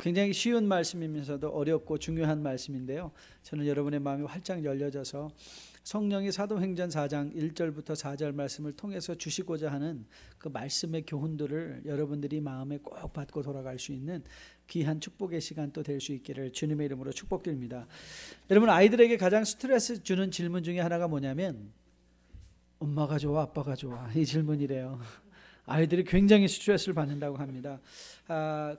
굉장히 쉬운 말씀이면서도 어렵고 중요한 말씀인데요. 저는 여러분의 마음이 활짝 열려져서 성령이 사도행전 4장 1절부터 4절 말씀을 통해서 주시고자 하는 그 말씀의 교훈들을 여러분들이 마음에 꼭 받고 돌아갈 수 있는 귀한 축복의 시간 또 될 수 있기를 주님의 이름으로 축복드립니다. 여러분, 아이들에게 가장 스트레스 주는 질문 중에 하나가 뭐냐면 엄마가 좋아 아빠가 좋아, 이 질문이래요. 아이들이 굉장히 스트레스를 받는다고 합니다.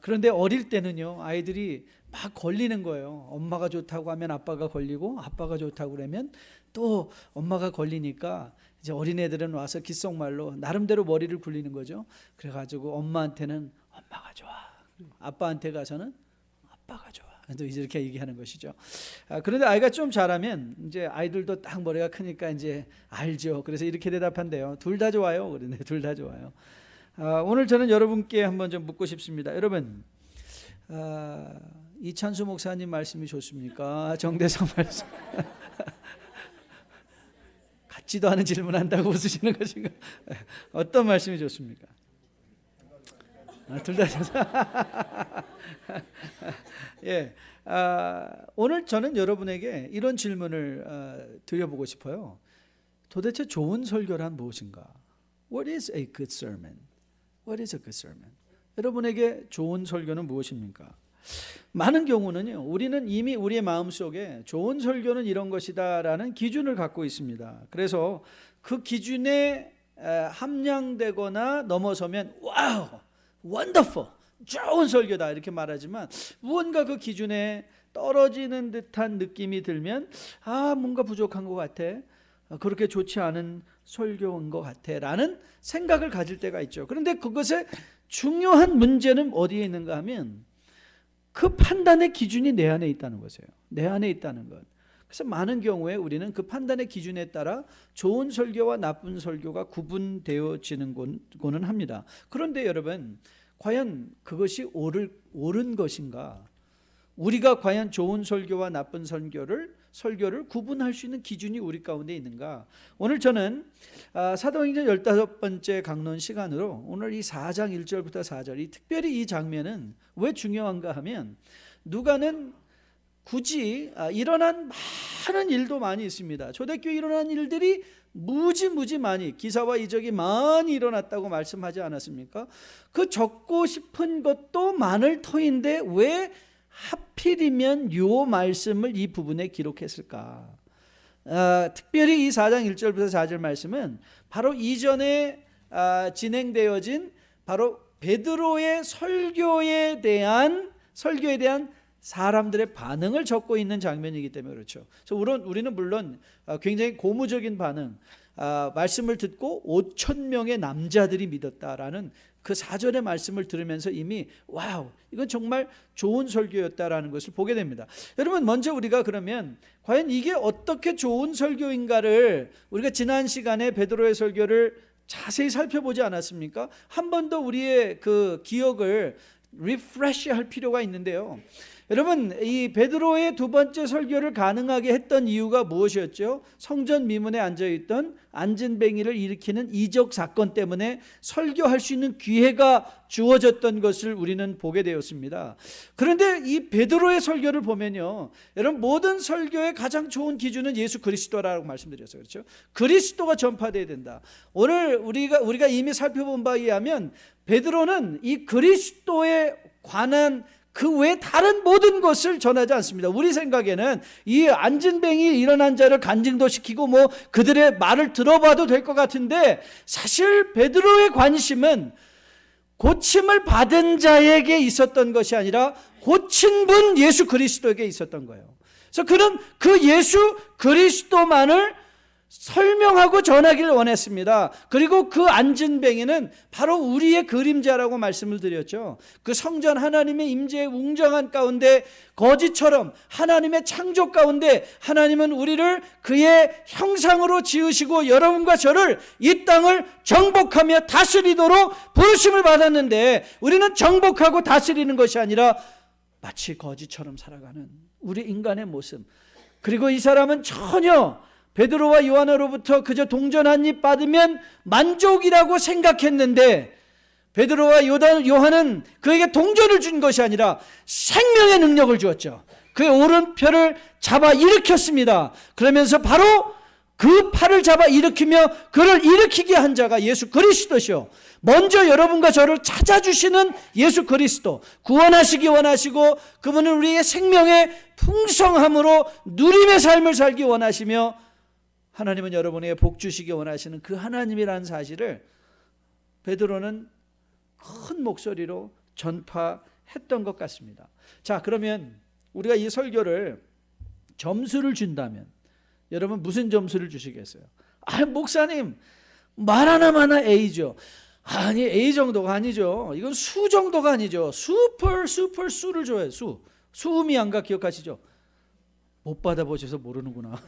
그런데 어릴 때는요, 아이들이 막 걸리는 거예요. 엄마가 좋다고 하면 아빠가 걸리고, 아빠가 좋다고 그러면 또 엄마가 걸리니까 이제 어린애들은 와서 귓속말로 나름대로 머리를 굴리는 거죠. 그래가지고 엄마한테는 엄마가 좋아, 아빠한테 가서는 아빠가 좋아, 또 이렇게 얘기하는 것이죠. 그런데 아이가 좀 자라면 이제 아이들도 딱 머리가 크니까 이제 알죠. 그래서 이렇게 대답한대요. 둘 다 좋아요. 그런데 둘 다 좋아요. 오늘 저는 여러분께 한번 좀 묻고 싶습니다. 여러분, 이찬수 목사님 말씀이 좋습니까? 정대성 말씀 같지도 않은 질문한다고 웃으시는 것인가? 어떤 말씀이 좋습니까? 둘 다 좋다. 예, 오늘 저는 여러분에게 이런 질문을 드려보고 싶어요. 도대체 좋은 설교란 무엇인가? What is a good sermon? What is a good sermon? 여러분에게 좋은 설교는 무엇입니까? 많은 경우는요, 우리는 이미 우리의 마음속에 좋은 설교는 이런 것이다 라는 기준을 갖고 있습니다. 그래서 그 기준에 함량되거나 넘어서면 와우, 원더풀, 좋은 설교다 이렇게 말하지만, 무언가 그 기준에 떨어지는 듯한 느낌이 들면 뭔가 부족한 것 같아, 그렇게 좋지 않은 설교인 것 같아 라는 생각을 가질 때가 있죠. 그런데 그것의 중요한 문제는 어디에 있는가 하면 그 판단의 기준이 내 안에 있다는 것이에요. 내 안에 있다는 것. 그래서 많은 경우에 우리는 그 판단의 기준에 따라 좋은 설교와 나쁜 설교가 구분되어지는 거는 합니다. 그런데 여러분, 과연 그것이 옳은 것인가? 우리가 과연 좋은 설교와 나쁜 설교를 구분할 수 있는 기준이 우리 가운데 있는가? 오늘 저는 사도행전 15번째 강론 시간으로 오늘 이 4장 1절부터 4절, 특별히 이 장면은 왜 중요한가 하면, 누가는 굳이 일어난 많은 일도 많이 있습니다. 초대교회에 일어난 일들이 무지 많이, 기사와 이적이 많이 일어났다고 말씀하지 않았습니까? 그 적고 싶은 것도 많을 터인데 왜 하필이면 요 말씀을 이 부분에 기록했을까? 특별히 이 4장 1절부터 4절 말씀은 바로 이전에 진행되어진 바로 베드로의 설교에 대한 사람들의 반응을 적고 있는 장면이기 때문에 그렇죠. 그래서 우리는 물론 굉장히 고무적인 반응, 말씀을 듣고 5,000명의 남자들이 믿었다라는 그 4절의 말씀을 들으면서 이미 와우, 이건 정말 좋은 설교였다라는 것을 보게 됩니다. 여러분, 먼저 우리가 그러면 과연 이게 어떻게 좋은 설교인가를 우리가 지난 시간에 베드로의 설교를 자세히 살펴보지 않았습니까? 한 번 더 우리의 그 기억을 리프레시 할 필요가 있는데요. 여러분, 이 베드로의 두 번째 설교를 가능하게 했던 이유가 무엇이었죠? 성전 미문에 앉아있던 안진뱅이를 일으키는 이적 사건 때문에 설교할 수 있는 기회가 주어졌던 것을 우리는 보게 되었습니다. 그런데 이 베드로의 설교를 보면요, 여러분, 모든 설교의 가장 좋은 기준은 예수 그리스도라고 말씀드렸어요. 그렇죠? 그리스도가 전파되어야 된다. 오늘 우리가 이미 살펴본 바에 의하면 베드로는 이 그리스도에 관한 그 외 다른 모든 것을 전하지 않습니다. 우리 생각에는 이 안진뱅이 일어난 자를 간증도 시키고 그들의 말을 들어봐도 될 것 같은데, 사실 베드로의 관심은 고침을 받은 자에게 있었던 것이 아니라 고친 분 예수 그리스도에게 있었던 거예요. 그래서 그는 그 예수 그리스도만을 설명하고 전하기를 원했습니다. 그리고 그 안진뱅이는 바로 우리의 그림자라고 말씀을 드렸죠. 그 성전 하나님의 임재의 웅장한 가운데 거지처럼 하나님의 창조 가운데 하나님은 우리를 그의 형상으로 지으시고 여러분과 저를 이 땅을 정복하며 다스리도록 부르심을 받았는데, 우리는 정복하고 다스리는 것이 아니라 마치 거지처럼 살아가는 우리 인간의 모습. 그리고 이 사람은 전혀 베드로와 요한으로부터 그저 동전 한 입 받으면 만족이라고 생각했는데, 베드로와 요한은 그에게 동전을 준 것이 아니라 생명의 능력을 주었죠. 그의 오른팔을 잡아 일으켰습니다. 그러면서 바로 그 팔을 잡아 일으키며 그를 일으키게 한 자가 예수 그리스도시요, 먼저 여러분과 저를 찾아주시는 예수 그리스도, 구원하시기 원하시고 그분은 우리의 생명의 풍성함으로 누림의 삶을 살기 원하시며 하나님은 여러분에게 복 주시기 원하시는 그 하나님이라는 사실을 베드로는 큰 목소리로 전파했던 것 같습니다. 자, 그러면 우리가 이 설교를 점수를 준다면 여러분 무슨 점수를 주시겠어요? 목사님 말 하나마나 A죠. 아니, A 정도가 아니죠. 이건 수 정도가 아니죠. 슈퍼 수를 줘요. 수음이안가 기억하시죠? 못 받아보셔서 모르는구나.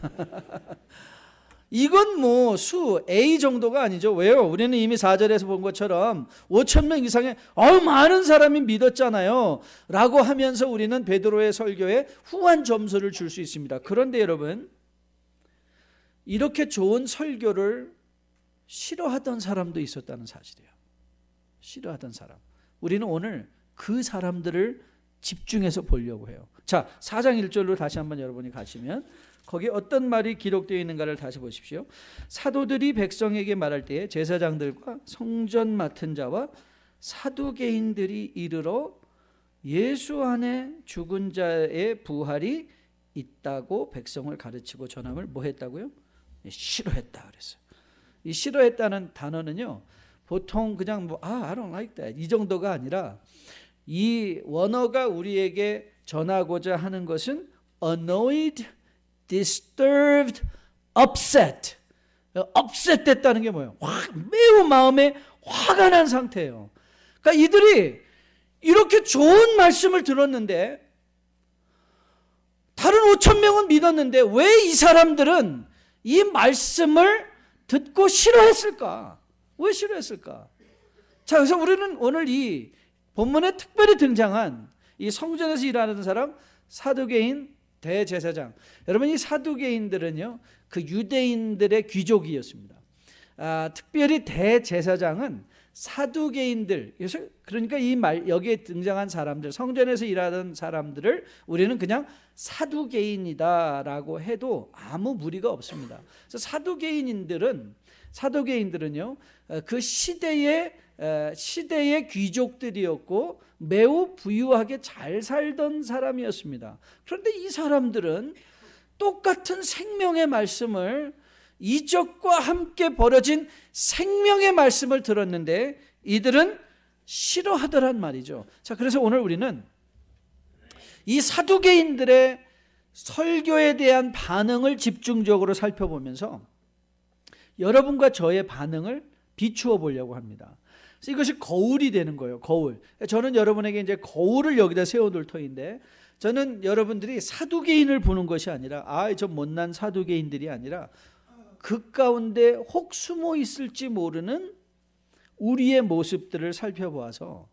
이건 뭐 수 A 정도가 아니죠. 왜요? 우리는 이미 4절에서 본 것처럼 5,000명 이상의 많은 사람이 믿었잖아요 라고 하면서 우리는 베드로의 설교에 후한 점수를 줄 수 있습니다. 그런데 여러분, 이렇게 좋은 설교를 싫어하던 사람도 있었다는 사실이에요. 싫어하던 사람. 우리는 오늘 그 사람들을 집중해서 보려고 해요. 자, 4장 1절로 다시 한번 여러분이 가시면 거기 어떤 말이 기록되어 있는가를 다시 보십시오. 사도들이 백성에게 말할 때에 제사장들과 성전 맡은 자와 사두개인들이 이르러 예수 안에 죽은 자의 부활이 있다고 백성을 가르치고 전함을 뭐 했다고요? 싫어했다 그랬어요. 이 싫어했다는 단어는요, 보통 그냥 I don't like that 이 정도가 아니라 이 원어가 우리에게 전하고자 하는 것은 annoyed, disturbed, upset. upset 됐다는 게 뭐예요? 매우 마음에 화가 난 상태예요. 그러니까 이들이 이렇게 좋은 말씀을 들었는데 다른 5,000명은 믿었는데 왜 이 사람들은 이 말씀을 듣고 싫어했을까? 왜 싫어했을까? 자, 그래서 우리는 오늘 이 본문에 특별히 등장한 이 성전에서 일하는 사람, 사두개인, 대제사장. 여러분, 이 사두개인들은요, 그 유대인들의 귀족이었습니다. 특별히 대제사장은 사두개인들, 그러니까 이 말 여기에 등장한 사람들, 성전에서 일하던 사람들을 우리는 그냥 사두개인이다라고 해도 아무 무리가 없습니다. 그래서 사두개인들은요, 그 시대의 귀족들이었고 매우 부유하게 잘 살던 사람이었습니다. 그런데 이 사람들은 똑같은 생명의 말씀을, 이적과 함께 벌어진 생명의 말씀을 들었는데 이들은 싫어하더란 말이죠. 자, 그래서 오늘 우리는 이 사두개인들의 설교에 대한 반응을 집중적으로 살펴보면서 여러분과 저의 반응을 비추어 보려고 합니다. 그래서 이것이 거울이 되는 거예요. 거울. 저는 여러분에게 이제 거울을 여기다 세워둘 터인데, 저는 여러분들이 사두개인을 보는 것이 아니라 저 못난 사두개인들이 아니라 그 가운데 혹 숨어 있을지 모르는 우리의 모습들을 살펴보아서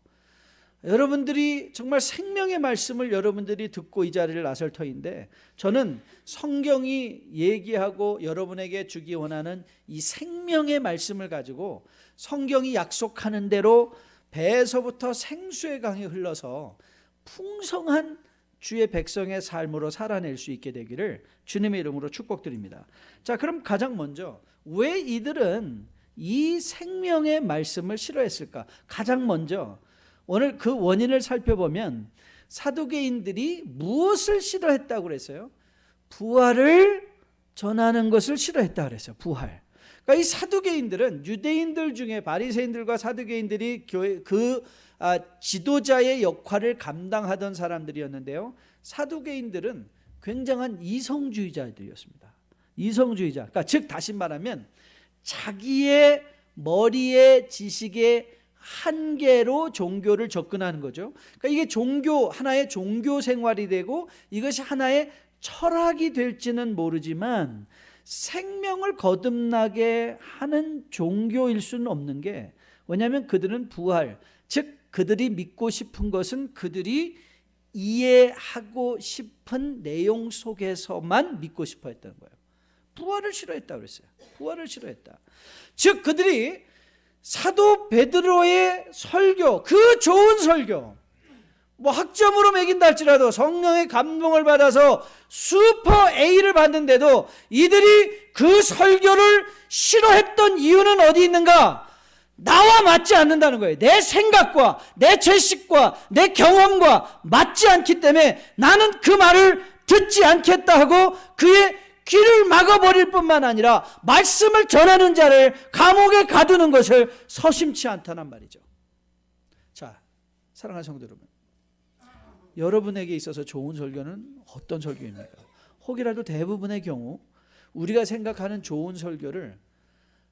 여러분들이 정말 생명의 말씀을 여러분들이 듣고 이 자리를 나설 터인데, 저는 성경이 얘기하고 여러분에게 주기 원하는 이 생명의 말씀을 가지고 성경이 약속하는 대로 배에서부터 생수의 강이 흘러서 풍성한 주의 백성의 삶으로 살아낼 수 있게 되기를 주님의 이름으로 축복드립니다. 자, 그럼 가장 먼저 왜 이들은 이 생명의 말씀을 싫어했을까? 가장 먼저 오늘 그 원인을 살펴보면 사두개인들이 무엇을 싫어했다고 그랬어요? 부활을 전하는 것을 싫어했다고 그랬어요. 부활. 그러니까 이 사두개인들은 유대인들 중에 바리새인들과 사두개인들이 지도자의 역할을 감당하던 사람들이었는데요, 사두개인들은 굉장한 이성주의자들이었습니다. 이성주의자. 그러니까 즉 다시 말하면 자기의 머리의 지식의 한계로 종교를 접근하는 거죠. 그러니까 이게 하나의 종교 생활이 되고 이것이 하나의 철학이 될지는 모르지만 생명을 거듭나게 하는 종교일 수는 없는 게, 왜냐하면 그들은 부활, 즉 그들이 믿고 싶은 것은 그들이 이해하고 싶은 내용 속에서만 믿고 싶어 했던 거예요. 부활을 싫어했다 그랬어요. 부활을 싫어했다. 즉 그들이 사도 베드로의 설교, 그 좋은 설교, 뭐 학점으로 매긴다 할지라도 성령의 감동을 받아서 슈퍼 A를 받는데도 이들이 그 설교를 싫어했던 이유는 어디 있는가? 나와 맞지 않는다는 거예요. 내 생각과 내 채식과 내 경험과 맞지 않기 때문에 나는 그 말을 듣지 않겠다 하고 그의 귀를 막아버릴 뿐만 아니라 말씀을 전하는 자를 감옥에 가두는 것을 서심치 않다는 말이죠. 자, 사랑하는 성도 여러분, 여러분에게 있어서 좋은 설교는 어떤 설교입니까? 혹이라도 대부분의 경우 우리가 생각하는 좋은 설교를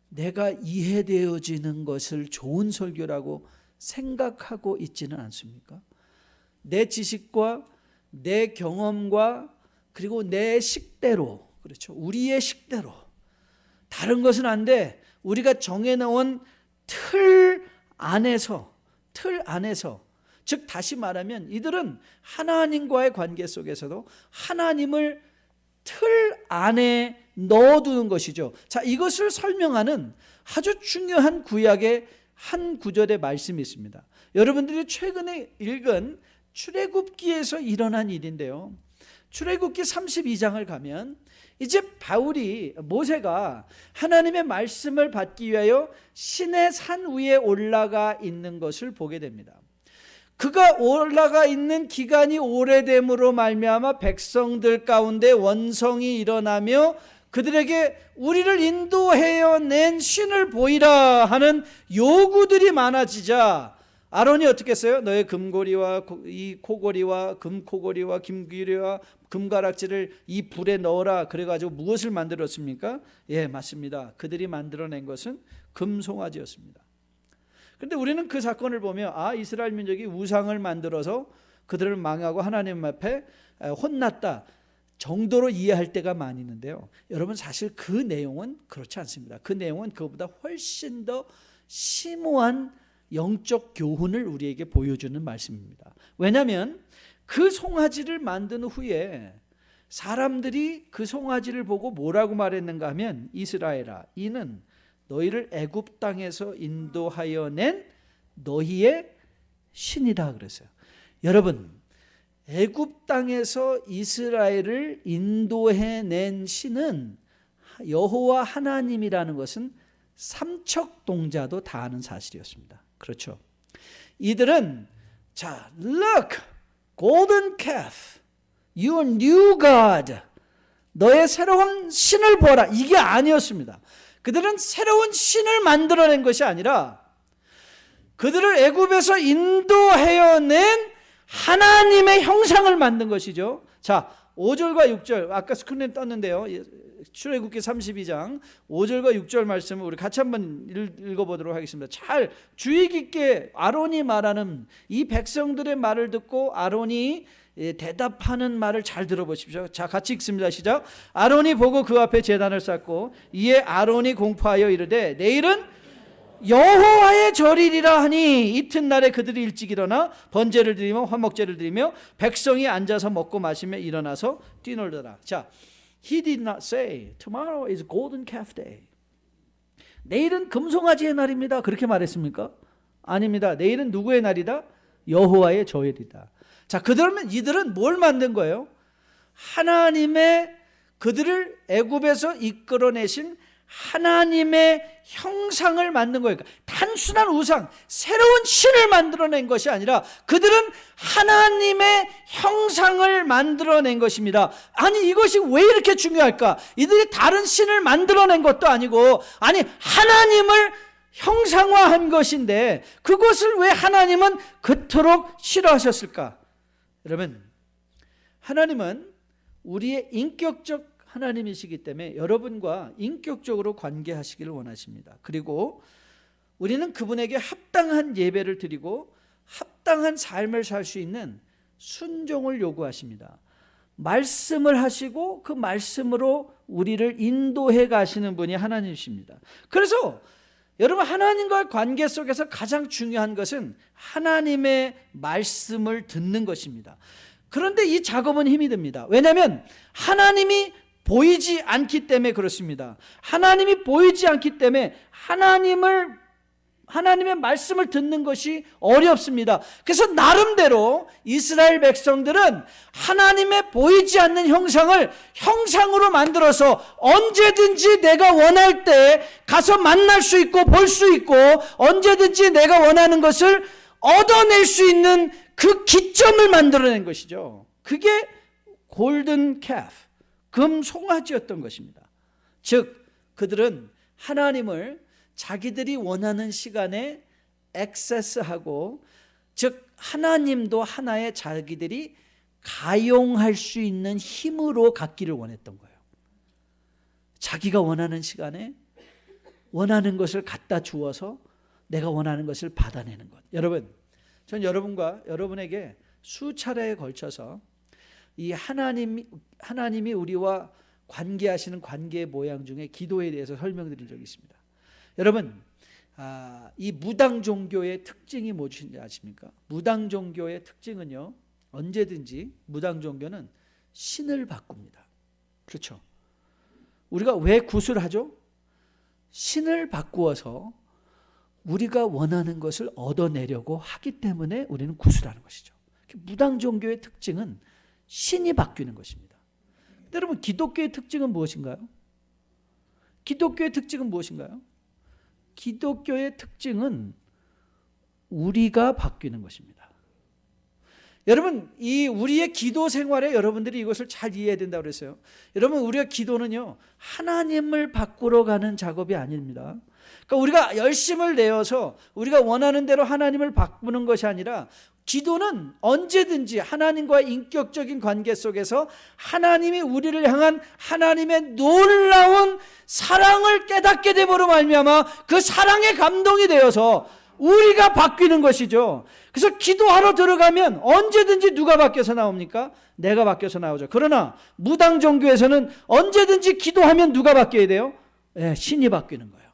내가 이해되어지는 것을 좋은 설교라고 생각하고 있지는 않습니까? 내 지식과 내 경험과 그리고 내 식대로, 그렇죠, 우리의 식대로, 다른 것은 안 돼. 우리가 정해놓은 틀 안에서, 즉 다시 말하면 이들은 하나님과의 관계 속에서도 하나님을 틀 안에 넣어두는 것이죠. 자, 이것을 설명하는 아주 중요한 구약의 한 구절의 말씀이 있습니다. 여러분들이 최근에 읽은 출애굽기에서 일어난 일인데요. 출애굽기 32장을 가면 이제 모세가 하나님의 말씀을 받기 위하여 시내 산 위에 올라가 있는 것을 보게 됩니다. 그가 올라가 있는 기간이 오래됨으로 말미암아 백성들 가운데 원성이 일어나며 그들에게 우리를 인도해낸 신을 보이라 하는 요구들이 많아지자 아론이 어떻게 했어요? 너의 금고리와 이 코고리와 금코고리와 김귀리와 금가락지를 이 불에 넣어라. 그래가지고 무엇을 만들었습니까? 예, 맞습니다. 그들이 만들어낸 것은 금송아지였습니다. 그런데 우리는 그 사건을 보며 이스라엘 민족이 우상을 만들어서 그들을 망하고 하나님 앞에 혼났다 정도로 이해할 때가 많이 있는데요. 여러분, 사실 그 내용은 그렇지 않습니다. 그 내용은 그것보다 훨씬 더 심오한 영적 교훈을 우리에게 보여주는 말씀입니다. 왜냐하면 그 송아지를 만든 후에 사람들이 그 송아지를 보고 뭐라고 말했는가 하면, 이스라엘아, 이는 너희를 애굽 땅에서 인도하여 낸 너희의 신이다 그랬어요. 여러분, 애굽 땅에서 이스라엘을 인도해낸 신은 여호와 하나님이라는 것은 삼척동자도 다 아는 사실이었습니다. 그렇죠? 이들은 자, look, golden calf, your new God, 너의 새로운 신을 보아라, 이게 아니었습니다. 그들은 새로운 신을 만들어낸 것이 아니라 그들을 애굽에서 인도해낸 하나님의 형상을 만든 것이죠. 자, 5절과 6절 아까 스크린에 떴는데요. 출애굽기 32장 5절과 6절 말씀을 우리 같이 한번 읽어보도록 하겠습니다. 잘 주의 깊게 아론이 말하는 이 백성들의 말을 듣고 아론이 대답하는 말을 잘 들어보십시오. 자, 같이 읽습니다. 시작. 아론이 보고 그 앞에 제단을 쌓고 이에 아론이 공포하여 이르되 내일은 여호와의 절이리라 하니 이튿날에 그들이 일찍 일어나 번제를 드리며 화목제를 드리며 백성이 앉아서 먹고 마시며 일어나서 뛰놀더라. 자, He did not say tomorrow is golden calf day. 내일은 금송아지의 날입니다. 그렇게 말했습니까? 아닙니다. 내일은 누구의 날이다? 여호와의 절이다. 자, 그러면 이들은 뭘 만든 거예요? 하나님의 그들을 애굽에서 이끌어내신 하나님의 형상을 만든 거예요. 단순한 우상, 새로운 신을 만들어낸 것이 아니라 그들은 하나님의 형상을 만들어낸 것입니다. 아니, 이것이 왜 이렇게 중요할까? 이들이 다른 신을 만들어낸 것도 아니고, 아니, 하나님을 형상화한 것인데 그것을 왜 하나님은 그토록 싫어하셨을까? 여러분, 하나님은 우리의 인격적 하나님이시기 때문에 여러분과 인격적으로 관계하시기를 원하십니다. 그리고 우리는 그분에게 합당한 예배를 드리고 합당한 삶을 살 수 있는 순종을 요구하십니다. 말씀을 하시고 그 말씀으로 우리를 인도해 가시는 분이 하나님이십니다. 그래서 여러분, 하나님과의 관계 속에서 가장 중요한 것은 하나님의 말씀을 듣는 것입니다. 그런데 이 작업은 힘이 듭니다. 왜냐하면 하나님이 보이지 않기 때문에 그렇습니다. 하나님이 보이지 않기 때문에 하나님을 하나님의 말씀을 듣는 것이 어렵습니다. 그래서 나름대로 이스라엘 백성들은 하나님의 보이지 않는 형상을 형상으로 만들어서 언제든지 내가 원할 때 가서 만날 수 있고 볼 수 있고 언제든지 내가 원하는 것을 얻어낼 수 있는 그 기점을 만들어낸 것이죠. 그게 골든 calf, 금 송아지였던 것입니다. 즉 그들은 하나님을 자기들이 원하는 시간에 액세스하고, 즉 하나님도 하나의 자기들이 가용할 수 있는 힘으로 갖기를 원했던 거예요. 자기가 원하는 시간에 원하는 것을 갖다 주어서 내가 원하는 것을 받아내는 것. 여러분, 전 여러분과 여러분에게 수차례에 걸쳐서 이 하나님이 우리와 관계하시는 관계의 모양 중에 기도에 대해서 설명드린 적이 있습니다. 여러분, 이 무당 종교의 특징이 무엇인지 아십니까? 무당 종교의 특징은요, 언제든지 무당 종교는 신을 바꿉니다. 그렇죠? 우리가 왜 구술하죠? 신을 바꾸어서 우리가 원하는 것을 얻어내려고 하기 때문에 우리는 구술하는 것이죠. 무당 종교의 특징은 신이 바뀌는 것입니다. 여러분, 기독교의 특징은 무엇인가요? 기독교의 특징은 무엇인가요? 기독교의 특징은 우리가 바뀌는 것입니다. 여러분, 이 우리의 기도 생활에 여러분들이 이것을 잘 이해해야 된다고 그랬어요. 여러분, 우리가 기도는요, 하나님을 바꾸러 가는 작업이 아닙니다. 그러니까 우리가 열심을 내어서 우리가 원하는 대로 하나님을 바꾸는 것이 아니라, 기도는 언제든지 하나님과의 인격적인 관계 속에서 하나님이 우리를 향한 하나님의 놀라운 사랑을 깨닫게 됨으로 말미암아 그 사랑에 감동이 되어서 우리가 바뀌는 것이죠. 그래서 기도하러 들어가면 언제든지 누가 바뀌어서 나옵니까? 내가 바뀌어서 나오죠. 그러나 무당 종교에서는 언제든지 기도하면 누가 바뀌어야 돼요? 네, 신이 바뀌는 거예요.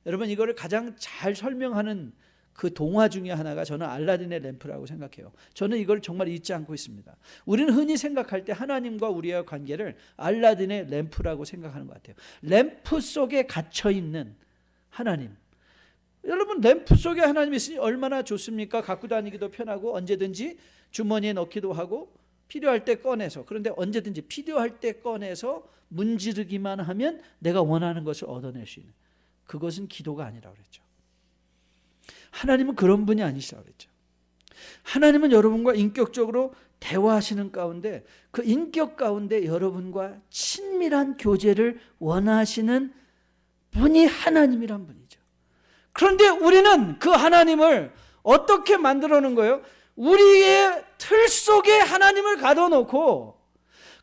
여러분, 이거를 가장 잘 설명하는 그 동화 중에 하나가 저는 알라딘의 램프라고 생각해요. 저는 이걸 정말 잊지 않고 있습니다. 우리는 흔히 생각할 때 하나님과 우리의 관계를 알라딘의 램프라고 생각하는 것 같아요. 램프 속에 갇혀있는 하나님. 여러분, 램프 속에 하나님이 있으니 얼마나 좋습니까? 갖고 다니기도 편하고 언제든지 주머니에 넣기도 하고 필요할 때 꺼내서, 그런데 언제든지 필요할 때 꺼내서 문지르기만 하면 내가 원하는 것을 얻어낼 수 있는, 그것은 기도가 아니라고 그랬죠. 하나님은 그런 분이 아니시라고 그랬죠. 하나님은 여러분과 인격적으로 대화하시는 가운데, 그 인격 가운데 여러분과 친밀한 교제를 원하시는 분이 하나님이란 분이죠. 그런데 우리는 그 하나님을 어떻게 만들어 놓은 거예요? 우리의 틀 속에 하나님을 가둬놓고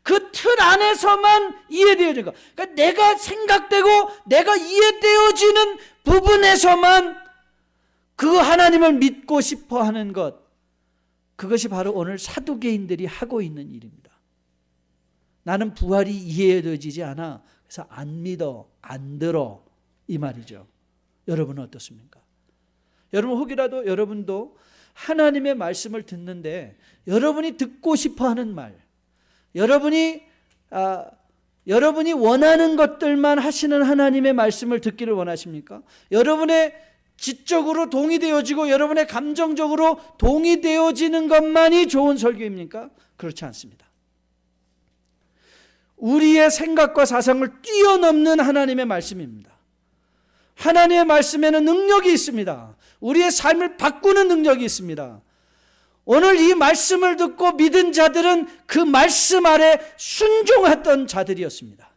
그 틀 안에서만 이해되어지는 거. 그러니까 내가 생각되고 내가 이해되어지는 부분에서만 그 하나님을 믿고 싶어 하는 것, 그것이 바로 오늘 사두개인들이 하고 있는 일입니다. 나는 부활이 이해되어지지 않아, 그래서 안 믿어, 안 들어, 이 말이죠. 여러분은 어떻습니까? 여러분, 혹이라도 여러분도 하나님의 말씀을 듣는데 여러분이 듣고 싶어 하는 말, 여러분이 원하는 것들만 하시는 하나님의 말씀을 듣기를 원하십니까? 여러분의 지적으로 동의되어지고 여러분의 감정적으로 동의되어지는 것만이 좋은 설교입니까? 그렇지 않습니다. 우리의 생각과 사상을 뛰어넘는 하나님의 말씀입니다. 하나님의 말씀에는 능력이 있습니다. 우리의 삶을 바꾸는 능력이 있습니다. 오늘 이 말씀을 듣고 믿은 자들은 그 말씀 아래 순종했던 자들이었습니다.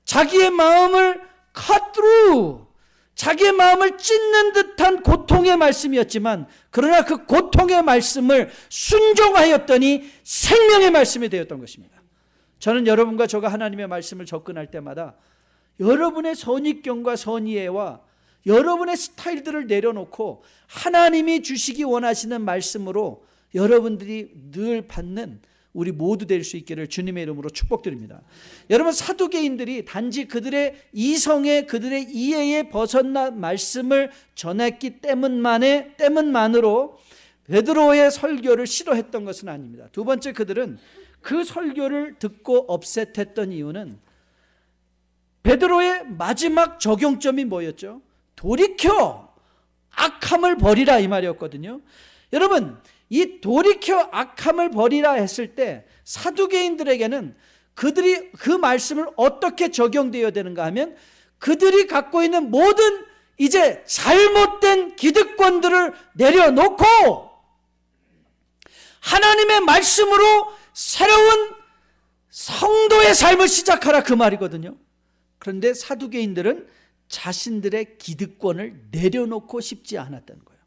자기의 마음을 cut through, 자기의 마음을 찢는 듯한 고통의 말씀이었지만, 그러나 그 고통의 말씀을 순종하였더니 생명의 말씀이 되었던 것입니다. 저는 여러분과 저가 하나님의 말씀을 접근할 때마다 여러분의 선입견과 선이해와 여러분의 스타일들을 내려놓고 하나님이 주시기 원하시는 말씀으로 여러분들이 늘 받는 우리 모두 될 수 있기를 주님의 이름으로 축복드립니다. 여러분, 사두개인들이 단지 그들의 이성에, 그들의 이해에 벗어난 말씀을 전했기 때문만으로 베드로의 설교를 싫어했던 것은 아닙니다. 두 번째, 그들은 그 설교를 듣고 업셋했던 이유는 베드로의 마지막 적용점이 뭐였죠? 돌이켜 악함을 버리라 이 말이었거든요. 여러분, 이 돌이켜 악함을 버리라 했을 때 사두개인들에게는 그들이 그 말씀을 어떻게 적용되어야 되는가 하면 그들이 갖고 있는 모든 이제 잘못된 기득권들을 내려놓고 하나님의 말씀으로 새로운 성도의 삶을 시작하라 그 말이거든요. 그런데 사두개인들은 자신들의 기득권을 내려놓고 싶지 않았다는 거예요.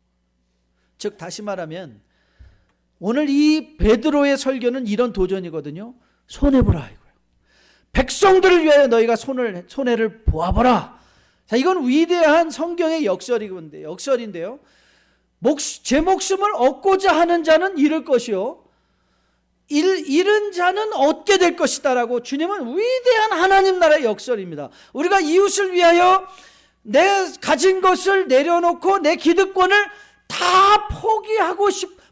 즉 다시 말하면 오늘 이 베드로의 설교는 이런 도전이거든요. 손해보라 이거예요. 백성들을 위하여 너희가 손해를 보아보라. 자, 이건 위대한 성경의 역설인데요. 제 목숨을 얻고자 하는 자는 잃을 것이요 잃은 자는 얻게 될 것이다 라고 주님은 위대한 하나님 나라의 역설입니다. 우리가 이웃을 위하여 내 가진 것을 내려놓고 내 기득권을 다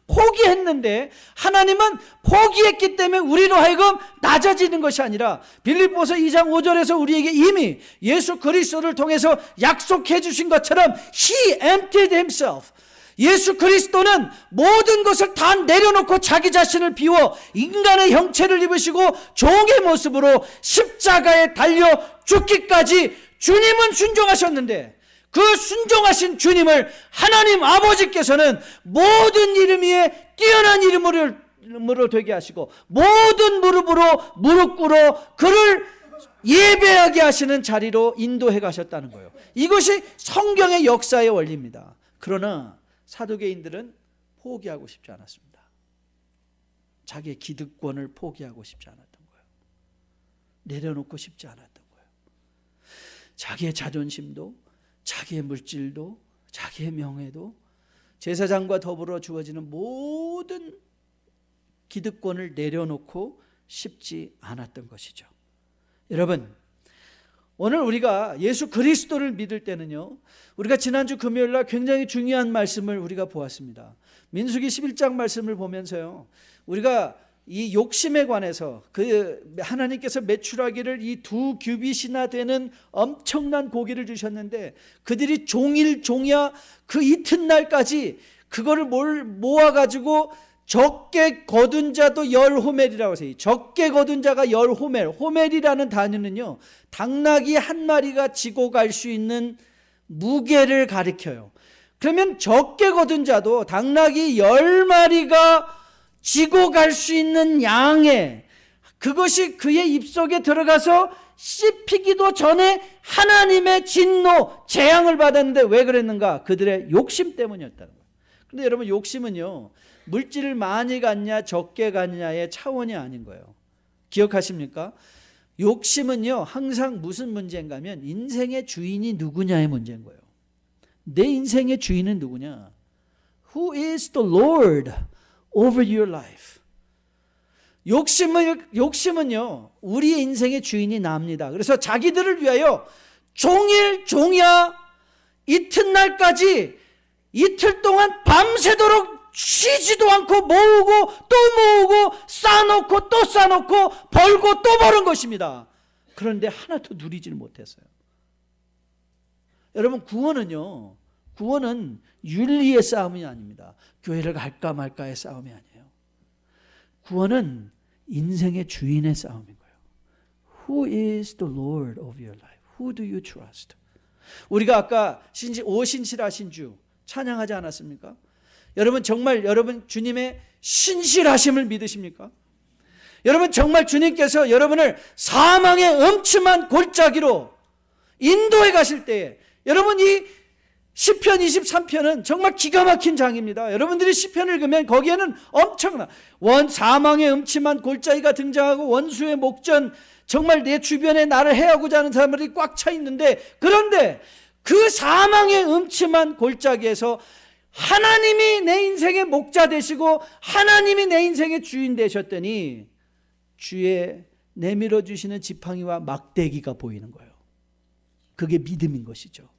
포기했는데 하나님은 포기했기 때문에 우리로 하여금 낮아지는 것이 아니라 빌립보서 2장 5절에서 우리에게 이미 예수 그리스도를 통해서 약속해 주신 것처럼 He emptied himself. 예수 그리스도는 모든 것을 다 내려놓고 자기 자신을 비워 인간의 형체를 입으시고 종의 모습으로 십자가에 달려 죽기까지 주님은 순종하셨는데 그 순종하신 주님을 하나님 아버지께서는 모든 이름 위에 뛰어난 이름으로 되게 하시고 모든 무릎으로 무릎 꿇어 그를 예배하게 하시는 자리로 인도해 가셨다는 거예요. 이것이 성경의 역사의 원리입니다. 그러나 사두개인들은 포기하고 싶지 않았습니다. 자기의 기득권을 포기하고 싶지 않았던 거예요. 내려놓고 싶지 않았던 거예요. 자기의 자존심도 자기의 물질도 자기의 명예도 제사장과 더불어 주어지는 모든 기득권을 내려놓고 싶지 않았던 것이죠. 여러분, 오늘 우리가 예수 그리스도를 믿을 때는요, 우리가 지난주 금요일날 굉장히 중요한 말씀을 우리가 보았습니다. 민수기 11장 말씀을 보면서요, 우리가 이 욕심에 관해서 하나님께서 매출하기를 이 2규빗이나 되는 엄청난 고기를 주셨는데 그들이 종야 그 이튿날까지 그거를 모아가지고 적게 거둔 자도 10호멜이라고 하세요. 적게 거둔 자가 10호멜. 호멜이라는 단위는요, 당나귀 한 마리가 지고 갈 수 있는 무게를 가리켜요. 그러면 적게 거둔 자도 당나귀 10마리가 지고 갈 수 있는 양에 그것이 그의 입속에 들어가서 씹히기도 전에 하나님의 진노, 재앙을 받았는데 왜 그랬는가? 그들의 욕심 때문이었다는 거예요. 그런데 여러분, 욕심은요, 물질을 많이 갖냐 적게 갖냐의 차원이 아닌 거예요. 기억하십니까? 욕심은요, 항상 무슨 문제인가 하면 인생의 주인이 누구냐의 문제인 거예요. 내 인생의 주인은 누구냐? Who is the Lord over your life? 욕심은요, 우리의 인생의 주인이 납니다. 그래서 자기들을 위하여 종야 이튿날까지 이틀 동안 밤새도록 쉬지도 않고 모으고 또 모으고 쌓아놓고 또 쌓아놓고 벌고 또 버는 것입니다. 그런데 하나도 누리지를 못했어요. 여러분, 구원은 윤리의 싸움이 아닙니다. 교회를 갈까 말까의 싸움이 아니에요. 구원은 인생의 주인의 싸움인 거예요. Who is the Lord of your life? Who do you trust? 우리가 아까 오신실하신 주 찬양하지 않았습니까? 여러분, 정말 여러분 주님의 신실하심을 믿으십니까? 여러분, 정말 주님께서 여러분을 사망의 음침한 골짜기로 인도해 가실 때에 여러분, 이 시편 23편은 정말 기가 막힌 장입니다. 여러분들이 시편을 읽으면 거기에는 엄청난 사망의 음침한 골짜기가 등장하고 원수의 목전, 정말 내 주변에 나를 해하고자 하는 사람들이 꽉 차 있는데, 그런데 그 사망의 음침한 골짜기에서 하나님이 내 인생의 목자 되시고 하나님이 내 인생의 주인 되셨더니 주의 내밀어 주시는 지팡이와 막대기가 보이는 거예요. 그게 믿음인 것이죠.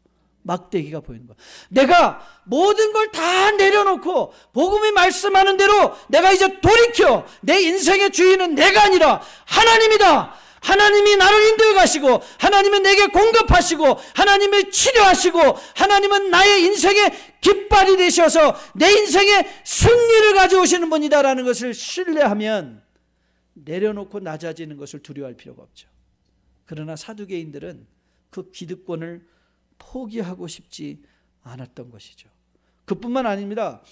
막대기가 보이는 거야. 내가 모든 걸 다 내려놓고 복음이 말씀하는 대로 내가 이제 돌이켜 내 인생의 주인은 내가 아니라 하나님이다. 하나님이 나를 인도해 가시고 하나님은 내게 공급하시고 하나님이 치료하시고 하나님은 나의 인생의 깃발이 되셔서 내 인생의 승리를 가져오시는 분이다라는 것을 신뢰하면 내려놓고 낮아지는 것을 두려워할 필요가 없죠. 그러나 사두개인들은 그 기득권을 포기하고 싶지 않았던 것이죠. 그뿐만 아닙니다.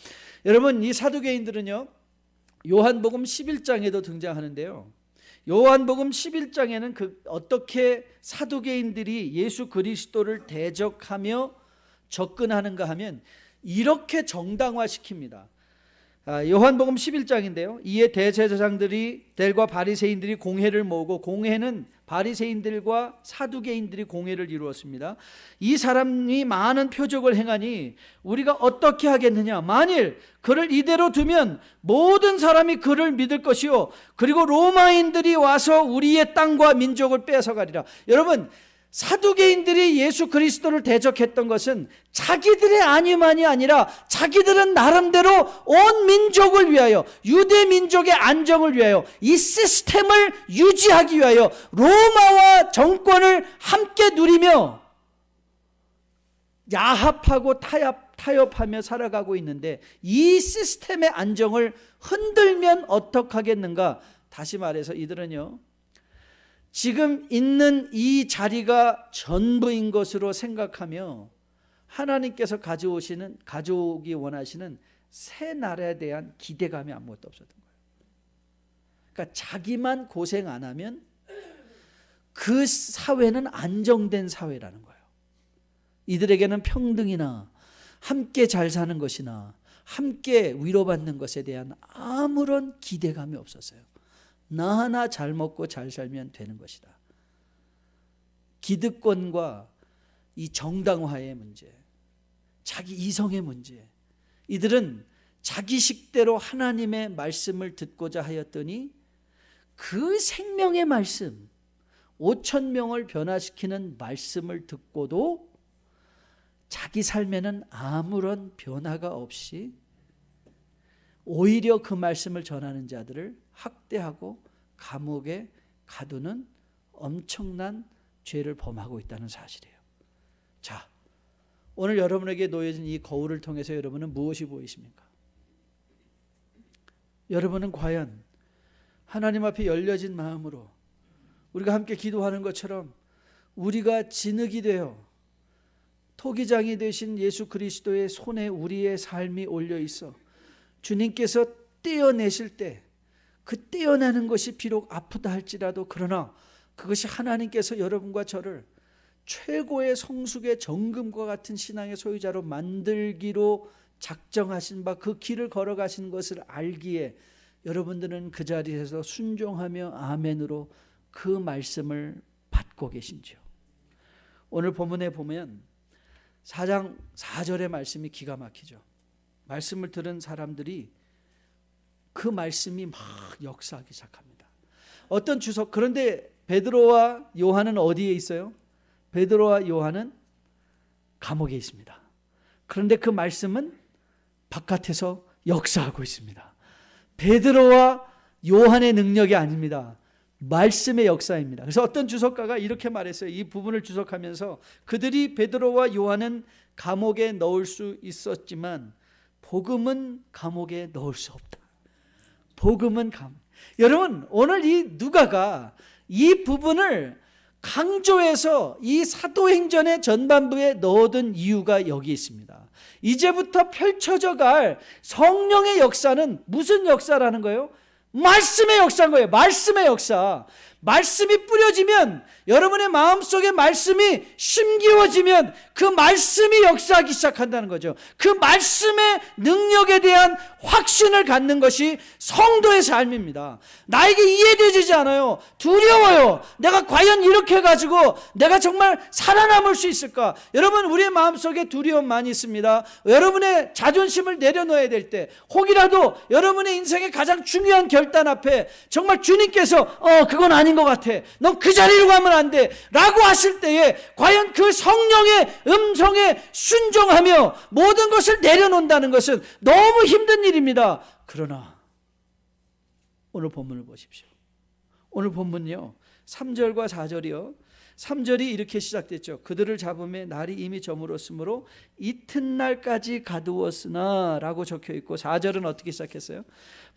여러분, 이 사두개인들은요, 요한복음 11장에도 등장하는데요. 요한복음 11장에는 어떻게 사두개인들이 예수 그리스도를 대적하며 접근하는가 하면 이렇게 정당화시킵니다. 요한복음 11장인데요. 이에 대제사장들과 바리새인들이 공회를 모으고, 공회는 바리새인들과 사두개인들이 공회를 이루었습니다. 이 사람이 많은 표적을 행하니 우리가 어떻게 하겠느냐? 만일 그를 이대로 두면 모든 사람이 그를 믿을 것이요, 그리고 로마인들이 와서 우리의 땅과 민족을 뺏어가리라. 여러분, 사두개인들이 예수 그리스도를 대적했던 것은 자기들의 안위만이 아니라 자기들은 나름대로 온 민족을 위하여, 유대 민족의 안정을 위하여, 이 시스템을 유지하기 위하여 로마와 정권을 함께 누리며 야합하고 타협하며 살아가고 있는데, 이 시스템의 안정을 흔들면 어떡하겠는가? 다시 말해서 이들은요, 지금 있는 이 자리가 전부인 것으로 생각하며 하나님께서 가져오기 원하시는 새 나라에 대한 기대감이 아무것도 없었던 거예요. 그러니까 자기만 고생 안 하면 그 사회는 안정된 사회라는 거예요. 이들에게는 평등이나 함께 잘 사는 것이나 함께 위로받는 것에 대한 아무런 기대감이 없었어요. 나 하나 잘 먹고 잘 살면 되는 것이다. 기득권과 이 정당화의 문제, 자기 이성의 문제, 이들은 자기식대로 하나님의 말씀을 듣고자 하였더니 그 생명의 말씀, 5천 명을 변화시키는 말씀을 듣고도 자기 삶에는 아무런 변화가 없이 오히려 그 말씀을 전하는 자들을 학대하고 감옥에 가두는 엄청난 죄를 범하고 있다는 사실이에요. 자, 오늘 여러분에게 놓여진 이 거울을 통해서 여러분은 무엇이 보이십니까? 여러분은 과연 하나님 앞에 열려진 마음으로 우리가 함께 기도하는 것처럼 우리가 진흙이 되어 토기장이 되신 예수 그리스도의 손에 우리의 삶이 올려 있어 주님께서 떼어내실 때 그 떼어내는 것이 비록 아프다 할지라도, 그러나 그것이 하나님께서 여러분과 저를 최고의 성숙의 정금과 같은 신앙의 소유자로 만들기로 작정하신 바 그 길을 걸어가신 것을 알기에 여러분들은 그 자리에서 순종하며 아멘으로 그 말씀을 받고 계신지요. 오늘 본문에 보면 4장 4절의 말씀이 기가 막히죠. 말씀을 들은 사람들이 그 말씀이 막 역사하기 시작합니다. 어떤 주석, 그런데 베드로와 요한은 어디에 있어요? 베드로와 요한은 감옥에 있습니다. 그런데 그 말씀은 바깥에서 역사하고 있습니다. 베드로와 요한의 능력이 아닙니다. 말씀의 역사입니다. 그래서 어떤 주석가가 이렇게 말했어요. 이 부분을 주석하면서 그들이 베드로와 요한은 감옥에 넣을 수 있었지만 복음은 감옥에 넣을 수 없다. 복음은 여러분, 오늘 이 누가가 이 부분을 강조해서 이 사도행전의 전반부에 넣어둔 이유가 여기 있습니다. 이제부터 펼쳐져 갈 성령의 역사는 무슨 역사라는 거예요? 말씀의 역사인 거예요. 말씀의 역사. 말씀이 뿌려지면, 여러분의 마음속에 말씀이 심기워지면 그 말씀이 역사하기 시작한다는 거죠. 그 말씀의 능력에 대한 확신을 갖는 것이 성도의 삶입니다. 나에게 이해되지 않아요. 두려워요. 내가 과연 이렇게 해가지고 내가 정말 살아남을 수 있을까? 여러분, 우리의 마음속에 두려움 많이 있습니다. 여러분의 자존심을 내려놓아야 될 때, 혹이라도 여러분의 인생의 가장 중요한 결단 앞에 정말 주님께서 그건 아닙니다, 아닌 것 같아. 넌 그 자리로 가면 안 돼. 라고 하실 때에 과연 그 성령의 음성에 순종하며 모든 것을 내려놓는다는 것은 너무 힘든 일입니다. 그러나 오늘 본문을 보십시오. 오늘 본문요 3절과 4절이요. 3절이 이렇게 시작됐죠. 그들을 잡음에 날이 이미 저물었으므로 이튿날까지 가두었으나 라고 적혀있고, 4절은 어떻게 시작했어요?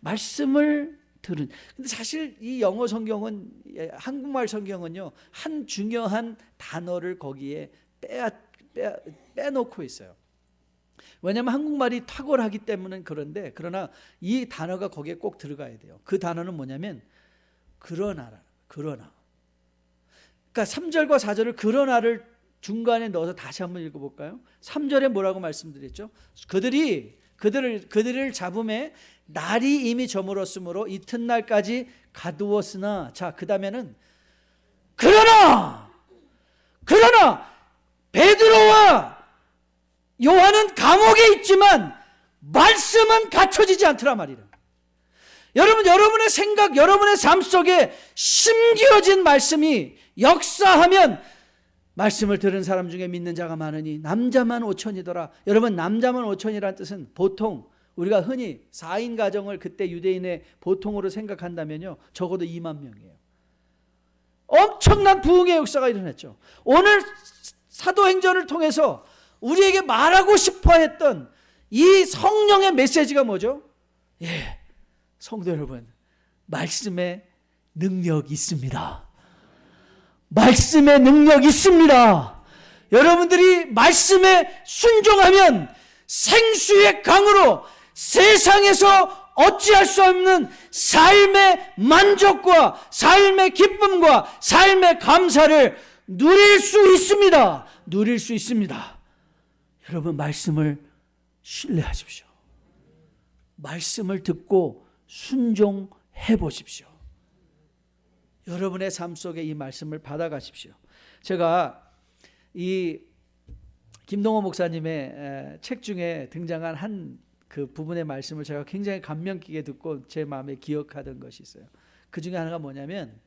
말씀을 들은. 근데 사실 이 영어 성경은, 한국말 성경은요 한 중요한 단어를 거기에 빼놓고 있어요. 왜냐하면 한국말이 탁월하기 때문에 그런데, 그러나 이 단어가 거기에 꼭 들어가야 돼요. 그 단어는 뭐냐면 그러나. 그러니까 3절과 4절을 그러나를 중간에 넣어서 다시 한번 읽어볼까요? 3절에 뭐라고 말씀드렸죠? 그들을 잡음에 날이 이미 저물었으므로 이튿날까지 가두었으나, 자 그 다음에는 그러나 베드로와 요한은 감옥에 있지만 말씀은 갖춰지지 않더라 말이라. 여러분의 생각, 여러분의 삶 속에 심겨진 말씀이 역사하면, 말씀을 들은 사람 중에 믿는 자가 많으니 남자만 5천이더라. 여러분, 남자만 5천이라는 뜻은 보통 우리가 흔히 4인 가정을 그때 유대인의 보통으로 생각한다면요 적어도 2만 명이에요. 엄청난 부흥의 역사가 일어났죠. 오늘 사도행전을 통해서 우리에게 말하고 싶어 했던 이 성령의 메시지가 뭐죠? 성도 여러분, 말씀의 능력이 있습니다. 말씀의 능력이 있습니다. 여러분들이 말씀에 순종하면 생수의 강으로 세상에서 어찌할 수 없는 삶의 만족과 삶의 기쁨과 삶의 감사를 누릴 수 있습니다. 누릴 수 있습니다. 여러분, 말씀을 신뢰하십시오. 말씀을 듣고 순종해 보십시오. 여러분의 삶 속에 이 말씀을 받아가십시오. 제가 이 김동호 목사님의 책 중에 등장한 한 그 부분의 말씀을 제가 굉장히 감명 깊게 듣고 제 마음에 기억하던 것이 있어요. 그 중에 하나가 뭐냐면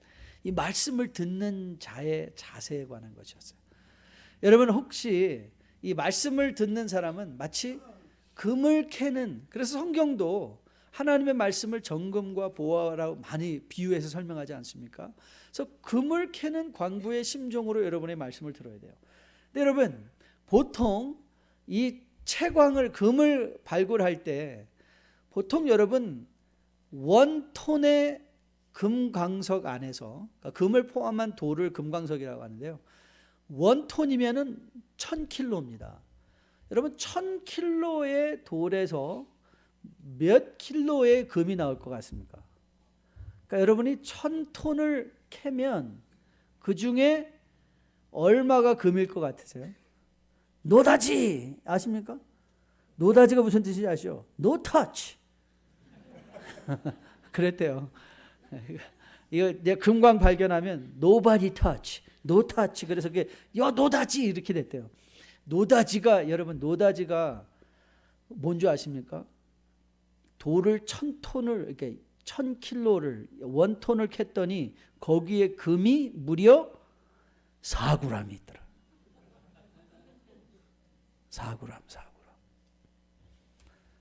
이 말씀을 듣는 자의 자세에 관한 것이었어요. 여러분, 혹시 이 말씀을 듣는 사람은 마치 금을 캐는, 그래서 성경도 하나님의 말씀을 정금과 보화라고 많이 비유해서 설명하지 않습니까? 그래서 금을 캐는 광부의 심정으로 여러분의 말씀을 들어야 돼요. 근데 여러분, 보통 이 채광을, 금을 발굴할 때 보통 여러분 원톤의 금광석 안에서, 그러니까 금을 포함한 돌을 금광석이라고 하는데요, 원톤이면은 1000킬로입니다. 여러분, 1000킬로의 돌에서 몇 킬로의 금이 나올 것 같습니까? 그러니까 여러분이 1000톤을 캐면 그 중에 얼마가 금일 것 같으세요? 노다지 아십니까? 노다지가 무슨 뜻인지 아시죠? No touch. 그랬대요. 이거 이제 금광 발견하면 nobody touch, no touch. 그래서 그게 노다지 이렇게 됐대요. 노다지가, 여러분, 노다지가 뭔지 아십니까? 돌을 1000톤을, 이렇게 1000킬로를 원톤을 캤더니 거기에 금이 무려 4g이 있더라. 4g.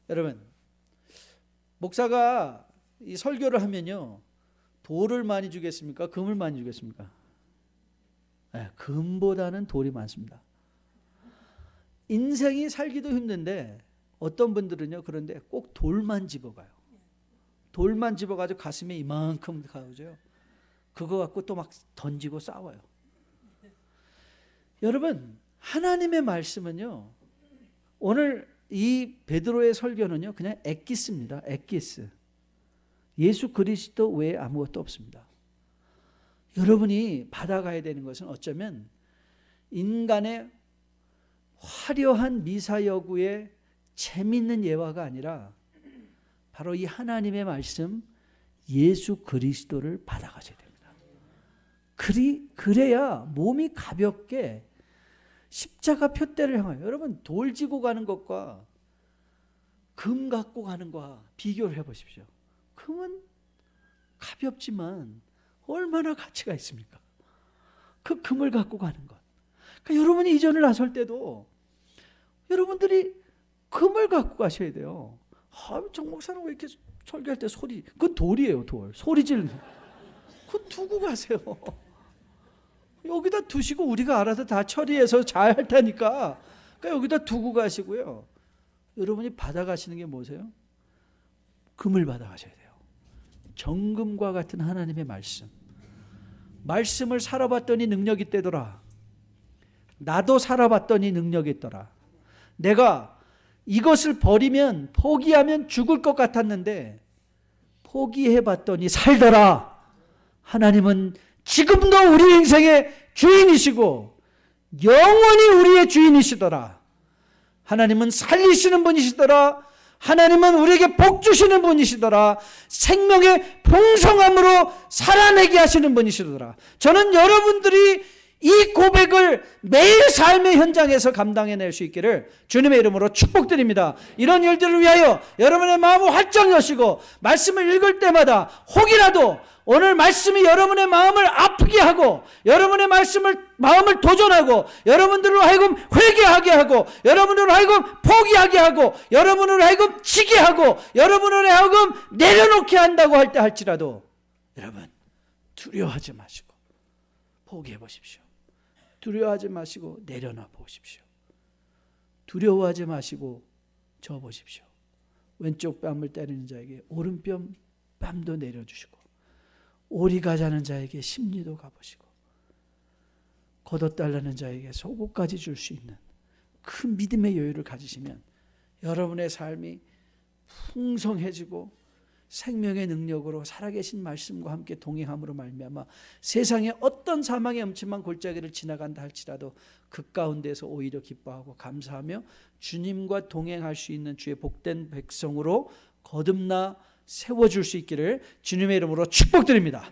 여러분, 목사가 이 설교를 하면요, 돌을 많이 주겠습니까? 금을 많이 주겠습니까? 금보다는 돌이 많습니다. 인생이 살기도 힘든데 어떤 분들은요, 그런데 꼭 돌만 집어가요. 돌만 집어가지고 가슴에 이만큼 가오죠. 그거 갖고 또 막 던지고 싸워요. 여러분, 하나님의 말씀은요, 오늘 이 베드로의 설교는요 그냥 엑기스입니다. 엑기스. 예수 그리스도 외에 아무것도 없습니다. 여러분이 받아가야 되는 것은 어쩌면 인간의 화려한 미사여구의 재밌는 예화가 아니라 바로 이 하나님의 말씀, 예수 그리스도를 받아가셔야 됩니다. 그래야 몸이 가볍게 십자가 표대를 향하여, 여러분, 돌 지고 가는 것과 금 갖고 가는 것과 비교를 해보십시오. 금은 가볍지만 얼마나 가치가 있습니까? 그 금을 갖고 가는 것. 그러니까 여러분이 이전을 나설 때도 여러분들이 금을 갖고 가셔야 돼요. 정 목사는 왜 이렇게 설교할 때 소리, 그건 돌이에요, 돌. 소리 지르는. 그거 두고 가세요. 여기다 두시고 우리가 알아서 다 처리해서 잘 할 테니까. 그러니까 여기다 두고 가시고요. 여러분이 받아가시는 게 뭐세요? 금을 받아가셔야 돼요. 정금과 같은 하나님의 말씀. 말씀을 살아봤더니 능력이 있대더라. 나도 살아봤더니 능력이 있더라. 내가 이것을 버리면, 포기하면 죽을 것 같았는데 포기해봤더니 살더라. 하나님은 지금도 우리 인생의 주인이시고 영원히 우리의 주인이시더라. 하나님은 살리시는 분이시더라. 하나님은 우리에게 복 주시는 분이시더라. 생명의 풍성함으로 살아내게 하시는 분이시더라. 저는 여러분들이 이 고백을 매일 삶의 현장에서 감당해낼 수 있기를 주님의 이름으로 축복드립니다. 이런 일들을 위하여 여러분의 마음을 활짝 여시고 말씀을 읽을 때마다 혹이라도 오늘 말씀이 여러분의 마음을 아프게 하고 여러분의 마음을 도전하고 여러분들로 하여금 회개하게 하고 여러분으로 하여금 포기하게 하고 여러분으로 하여금 지게 하고 여러분으로 하여금 내려놓게 한다고 할 때 할지라도 여러분 두려워하지 마시고 포기해 보십시오. 두려워하지 마시고 내려놔 보십시오. 두려워하지 마시고 져 보십시오. 왼쪽 뺨을 때리는 자에게 오른뺨 뺨도 내려주시고 오리 가자는 자에게 심리도 가보시고 걷어달라는 자에게 속옷까지 줄 수 있는 큰 믿음의 여유를 가지시면 여러분의 삶이 풍성해지고 생명의 능력으로 살아계신 말씀과 함께 동행함으로 말미암아 세상에 어떤 사망의 음침한 골짜기를 지나간다 할지라도 그 가운데서 오히려 기뻐하고 감사하며 주님과 동행할 수 있는 주의 복된 백성으로 거듭나 세워줄 수 있기를 주님의 이름으로 축복드립니다.